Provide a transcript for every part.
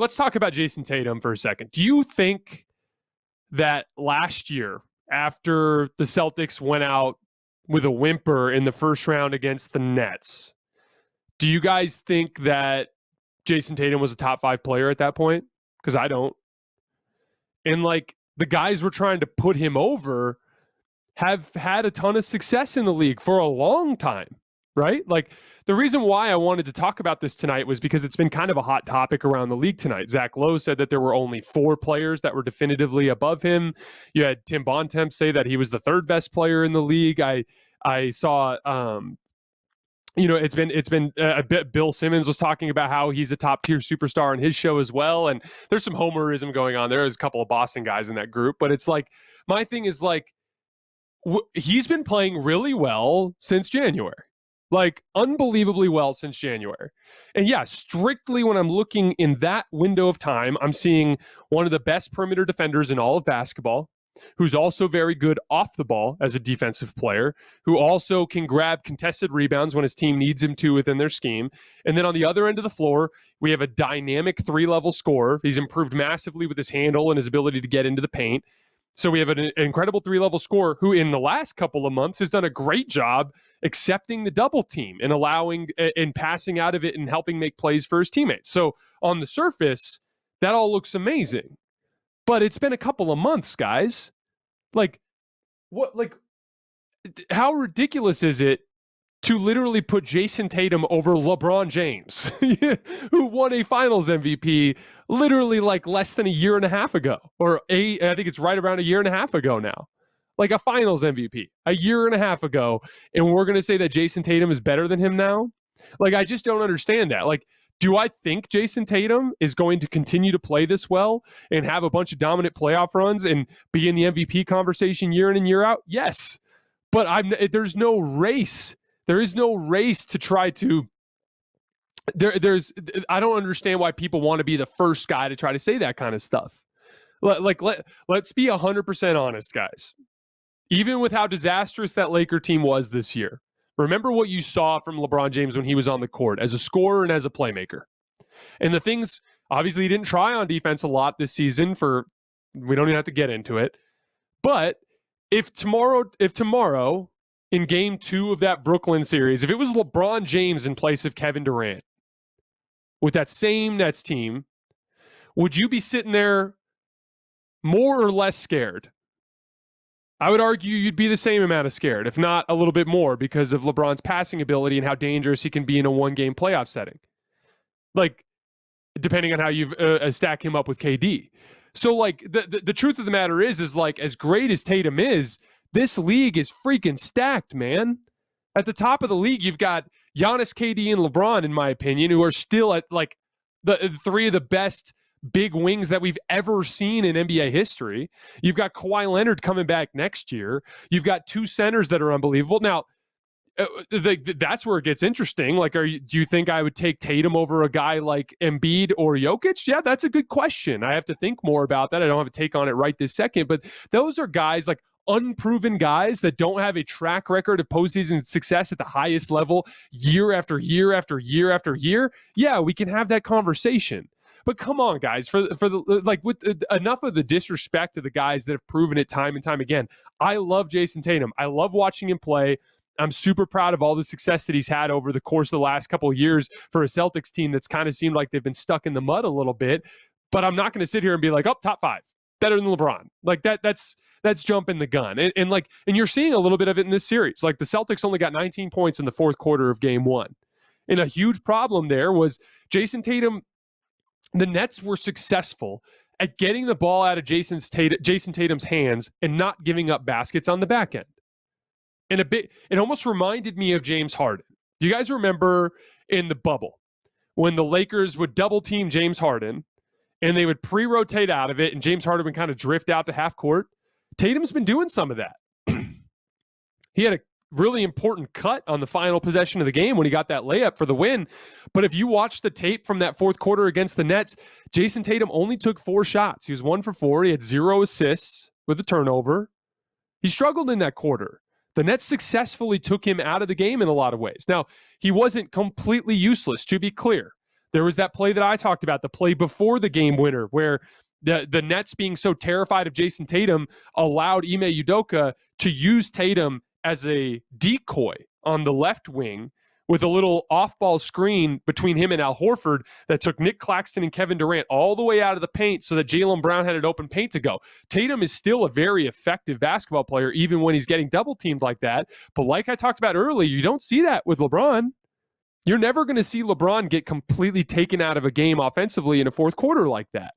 let's talk about Jayson Tatum for a second. Do you think that last year, after the Celtics went out with a whimper in the first round against the Nets, do you guys think that Jayson Tatum was a top 5 player at that point? Because I don't. And like the guys were trying to put him over have had a ton of success in the league for a long time, right? Like the reason why I wanted to talk about this tonight was because it's been kind of a hot topic around the league tonight. Zach Lowe said that there were only 4 players that were definitively above him. You had Timpf say that he was the 3rd best player in the league. I saw, it's been a bit. Bill Simmons was talking about how he's a top tier superstar on his show as well. And there's some homerism going on. There's a couple of Boston guys in that group, but it's like, my thing is like, he's been playing really well since January, like unbelievably well since January. And yeah, strictly when I'm looking in that window of time, I'm seeing one of the best perimeter defenders in all of basketball, who's also very good off the ball as a defensive player, who also can grab contested rebounds when his team needs him to within their scheme. And then on the other end of the floor, we have a dynamic 3-level scorer. He's improved massively with his handle and his ability to get into the paint. So we have an incredible 3-level scorer who in the last couple of months has done a great job accepting the double team and allowing and passing out of it and helping make plays for his teammates. So on the surface, that all looks amazing. But it's been a couple of months, guys. How ridiculous is it to literally put Jayson Tatum over LeBron James, who won a finals MVP literally like less than a year and a half ago, I think it's right around a year and a half ago now, like a finals MVP a year and a half ago. And we're going to say that Jayson Tatum is better than him now. Like, I just don't understand that. Like, do I think Jayson Tatum is going to continue to play this well and have a bunch of dominant playoff runs and be in the MVP conversation year in and year out? Yes. But there's no race. There is no race to try to. I don't understand why people want to be the first guy to try to say that kind of stuff. Let's be 100% honest, guys. Even with how disastrous that Laker team was this year, remember what you saw from LeBron James when he was on the court as a scorer and as a playmaker. And the things, obviously, he didn't try on defense a lot this season. We don't even have to get into it. But if tomorrow in game 2 of that Brooklyn series, if it was LeBron James in place of Kevin Durant with that same Nets team, would you be sitting there more or less scared? I would argue you'd be the same amount of scared, if not a little bit more, because of LeBron's passing ability and how dangerous he can be in a 1-game playoff setting. Like, depending on how you stack him up with KD. So, like, the truth of the matter is like, as great as Tatum is, this league is freaking stacked, man. At the top of the league, you've got Giannis, KD, and LeBron, in my opinion, who are still at, like, the 3 of the best big wings that we've ever seen in NBA history. You've got Kawhi Leonard coming back next year. You've got 2 centers that are unbelievable. Now, that's where it gets interesting. Like, do you think I would take Tatum over a guy like Embiid or Jokic? Yeah, that's a good question. I have to think more about that. I don't have a take on it right this second, but those are guys, like, unproven guys that don't have a track record of postseason success at the highest level year after year after year after year. Yeah, we can have that conversation. But come on, guys, for the like, with enough of the disrespect to the guys that have proven it time and time again. I love Jayson Tatum. I love watching him play. I'm super proud of all the success that he's had over the course of the last couple of years for a Celtics team that's kind of seemed like they've been stuck in the mud a little bit. But I'm not going to sit here and be like, oh, top 5, better than LeBron. Like, that's jumping the gun. And you're seeing a little bit of it in this series. Like, the Celtics only got 19 points in the 4th quarter of game 1. And a huge problem there was Jayson Tatum. The Nets were successful at getting the ball out of Jayson Tatum's hands and not giving up baskets on the back end. And it almost reminded me of James Harden. Do you guys remember in the bubble when the Lakers would double team James Harden and they would pre-rotate out of it and James Harden would kind of drift out to half court? Tatum's been doing some of that. He had a really important cut on the final possession of the game when he got that layup for the win. But if you watch the tape from that 4th quarter against the Nets, Jayson Tatum only took 4 shots. He was 1 for 4. He had 0 assists with a turnover. He struggled in that quarter. The Nets successfully took him out of the game in a lot of ways. Now, he wasn't completely useless, to be clear. There was that play that I talked about, the play before the game winner, where the Nets being so terrified of Jayson Tatum allowed Ime Udoka to use Tatum as a decoy on the left wing with a little off-ball screen between him and Al Horford that took Nick Claxton and Kevin Durant all the way out of the paint so that Jaylen Brown had an open paint to go. Tatum is still a very effective basketball player, even when he's getting double-teamed like that. But like I talked about earlier, you don't see that with LeBron. You're never going to see LeBron get completely taken out of a game offensively in a fourth quarter like that,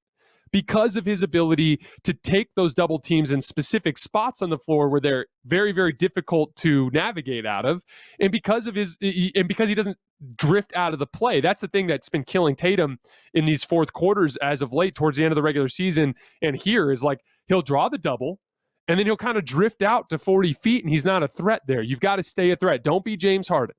because of his ability to take those double teams in specific spots on the floor where they're very, very difficult to navigate out of, and because he doesn't drift out of the play. That's the thing that's been killing Tatum in these fourth quarters as of late, towards the end of the regular season. And here is like, he'll draw the double, and then he'll kind of drift out to 40 feet, and he's not a threat there. You've got to stay a threat. Don't be James Harden.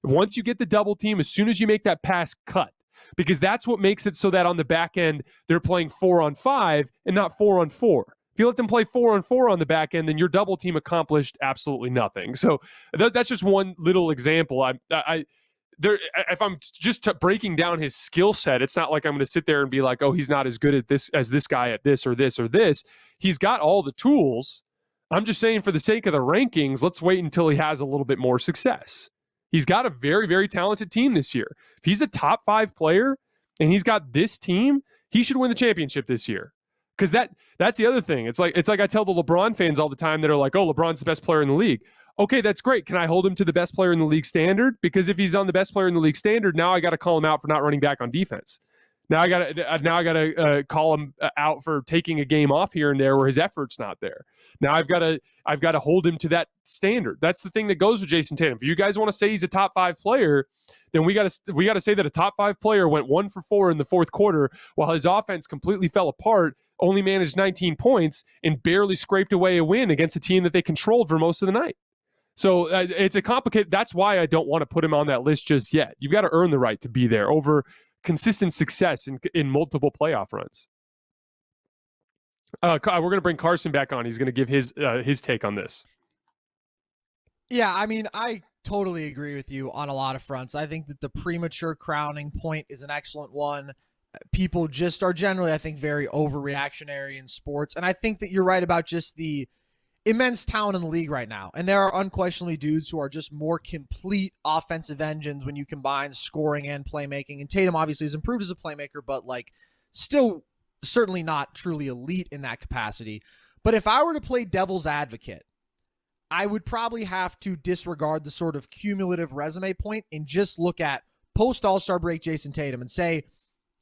Once you get the double team, as soon as you make that pass, cut. Because that's what makes it so that on the back end, they're playing 4-on-5 and not 4-on-4. If you let them play 4-on-4 on the back end, then your double team accomplished absolutely nothing. So that's just one little example. If I'm just breaking down his skill set, it's not like I'm going to sit there and be like, oh, he's not as good at this as this guy at this or this or this. He's got all the tools. I'm just saying, for the sake of the rankings, let's wait until he has a little bit more success. He's got a very, very talented team this year. If he's a top 5 player and he's got this team, he should win the championship this year. Because that's the other thing. It's like I tell the LeBron fans all the time that are like, oh, LeBron's the best player in the league. Okay, that's great. Can I hold him to the best player in the league standard? Because if he's on the best player in the league standard, now I got to call him out for not running back on defense. Now I got to call him out for taking a game off here and there where his effort's not there. Now I've got to hold him to that standard. That's the thing that goes with Jayson Tatum. If you guys want to say he's a top 5 player, then we got to say that a top 5 player went 1 for 4 in the fourth quarter while his offense completely fell apart, only managed 19 points, and barely scraped away a win against a team that they controlled for most of the night. So it's a complicated. That's why I don't want to put him on that list just yet. You've got to earn the right to be there over consistent success in multiple playoff runs. We're going to bring Carson back on. He's going to give his take on this. Yeah, I mean, I totally agree with you on a lot of fronts. I think that the premature crowning point is an excellent one. People just are generally, I think, very overreactionary in sports. And I think that you're right about just the immense talent in the league right now. And there are unquestionably dudes who are just more complete offensive engines when you combine scoring and playmaking. And Tatum obviously has improved as a playmaker, but like still certainly not truly elite in that capacity. But if I were to play devil's advocate, I would probably have to disregard the sort of cumulative resume point and just look at post All-Star break Jayson Tatum and say,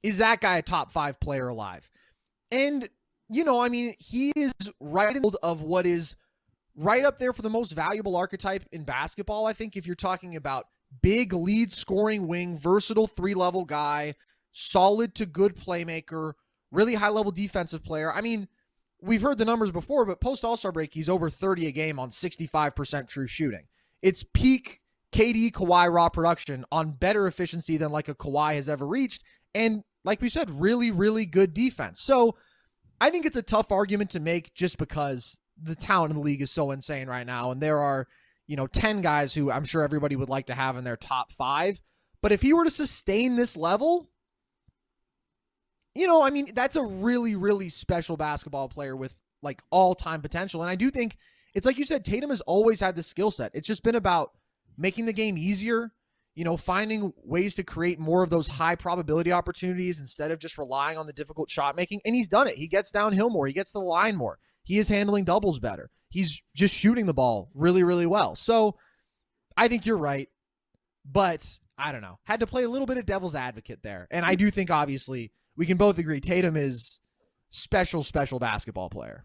is that guy a top 5 player alive? And you know, I mean, he is right in the of what is right up there for the most valuable archetype in basketball. I think if you're talking about big lead scoring wing, versatile 3-level guy, solid to good playmaker, really high-level defensive player. I mean, we've heard the numbers before, but post All-Star break, he's over 30 a game on 65% true shooting. It's peak KD Kawhi raw production on better efficiency than like a Kawhi has ever reached. And like we said, really, really good defense. So I think it's a tough argument to make just because the talent in the league is so insane right now. And there are, 10 guys who I'm sure everybody would like to have in their top 5. But if he were to sustain this level, I mean, that's a really, really special basketball player with like all-time potential. And I do think it's like you said, Tatum has always had the skill set. It's just been about making the game easier, finding ways to create more of those high probability opportunities instead of just relying on the difficult shot making. And he's done it. He gets downhill more. He gets to the line more. He is handling doubles better. He's just shooting the ball really, really well. So I think you're right, but I don't know. Had to play a little bit of devil's advocate there. And I do think obviously we can both agree Tatum is special, special basketball player.